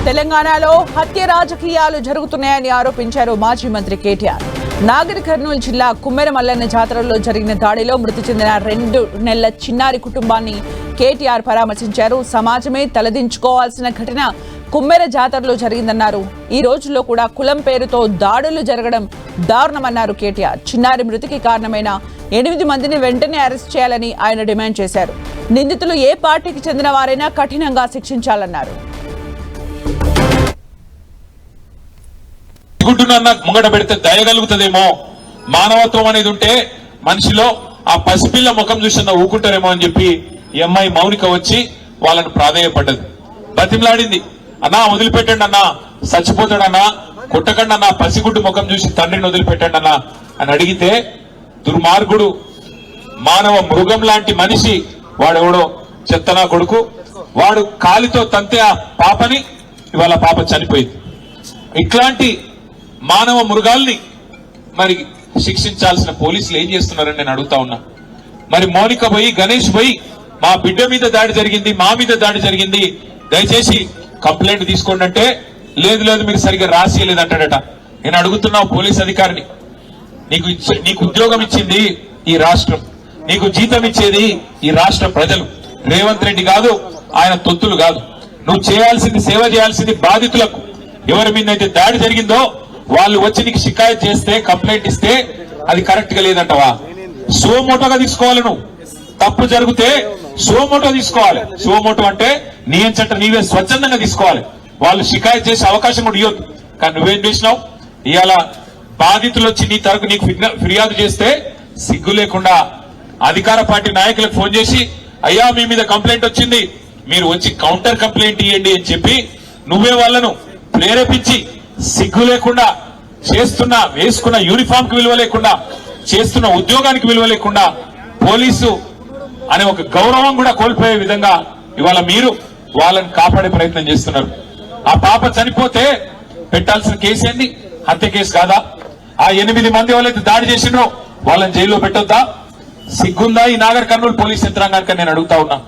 తెలంగాణలో హత్య రాజకీయాలు జరుగుతున్నాయని ఆరోపించారు మాజీ మంత్రి కేటీఆర్. నాగర్ కర్నూలు జిల్లా కుమ్మెర మల్లన్న జాతరలో జరిగిన దాడిలో మృతి చెందిన 2 నెలల చిన్నారి కుటుంబాన్ని కేటీఆర్ పరామర్శించారు. సమాజమే తలదించుకోవాల్సిన ఘటన కుమ్మెర జాతరలో జరిగిందన్నారు. ఈ రోజుల్లో కూడా కులం పేరుతో దాడులు జరగడం దారుణమన్నారు కేటీఆర్. చిన్నారి మృతికి కారణమైన 8 మందిని వెంటనే అరెస్ట్ చేయాలని ఆయన డిమాండ్ చేశారు. నిందితులు ఏ పార్టీకి చెందిన వారైనా కఠినంగా శిక్షించాలన్నారు. ముంగట పెడితే దయగలుగుతుందేమో, మానవత్వం అనేది ఉంటే మనిషిలో ఆ పసిపిల్ల ముఖం చూసిన ఊకుంటారేమో అని చెప్పి ఈ అమ్మాయి మౌనిక వచ్చి వాళ్ళను ప్రాధేయపడ్డది, బతిమలాడింది. అన్నా వదిలిపెట్టండి అన్నా, చచ్చిపోతాడన్నా, కొట్టకండి అన్నా, పసిగుడ్డు ముఖం చూసి తండ్రిని వదిలిపెట్టండి అన్నా అని అడిగితే దుర్మార్గుడు మానవ మృగం లాంటి మనిషి వాడెవడో చెత్తనా కొడుకు, వాడు కాలితో తంతే ఆ పాపని ఇవాళ పాప చనిపోయింది. ఇట్లాంటి మానవ మృగాల్ని మరి శిక్షించాల్సిన పోలీసులు ఏం చేస్తున్నారని నేను అడుగుతా ఉన్నా. మరి మౌనిక పోయి గణేష్ పోయి మా బిడ్డ మీద దాడి జరిగింది, మా మీద దాడి జరిగింది, దయచేసి కంప్లైంట్ తీసుకోండి అంటే లేదు లేదు మీరు సరిగ్గా రాసియలేదంటాడట. నేను అడుగుతున్నా పోలీస్ అధికారిని, నీకు ఉద్యోగం ఇచ్చింది ఈ రాష్ట్రం, నీకు జీతం ఇచ్చేది ఈ రాష్ట్ర ప్రజలు, రేవంత్ రెడ్డి కాదు, ఆయన తొత్తులు కాదు. నువ్వు చేయాల్సింది, సేవ చేయాల్సింది బాధితులకు. ఎవరి మీద అయితే దాడి జరిగిందో వాళ్ళు వచ్చి నీకు షికాయత్ చేస్తే, కంప్లైంట్ ఇస్తే అది కరెక్ట్ గా లేదంటవా? సోమోటోగా తీసుకోవాలి. నువ్వు తప్పు జరిగితే సోమోటో తీసుకోవాలి. సోమోటో అంటే నీ ఎంచట నీవే స్వచ్ఛందంగా తీసుకోవాలి. వాళ్ళు షికాయత్ చేసే అవకాశం కూడా ఇవ్వద్దు. కానీ నువ్వేం చేసినావు? ఇవాళ బాధితులు వచ్చి నీ తరపు నీకు ఫిర్యాదు చేస్తే సిగ్గు లేకుండా అధికార పార్టీ నాయకులకు ఫోన్ చేసి అయ్యా మీ మీద కంప్లైంట్ వచ్చింది, మీరు వచ్చి కౌంటర్ కంప్లైంట్ ఇవ్వండి అని చెప్పి నువ్వే వాళ్ళను ప్రేరేపించి సిగ్గు లేకుండా చేస్తున్న, వేసుకున్న యూనిఫామ్ కి విలువ లేకుండా, చేస్తున్న ఉద్యోగానికి విలువ లేకుండా, పోలీసు అనే ఒక గౌరవం కూడా కోల్పోయే విధంగా ఇవాళ మీరు వాళ్ళని కాపాడే ప్రయత్నం చేస్తున్నారు. ఆ పాప చనిపోతే పెట్టాల్సిన కేసు ఏంది? హత్య కేసు కాదా? ఆ 8 మంది వాళ్ళైతే దాడి చేసిండ్రో వాళ్ళని జైల్లో పెట్టొద్దా? సిగ్గుందా ఈ నాగర్ కర్నూలు పోలీస్ యంత్రాంగానికి నేను అడుగుతా ఉన్నా.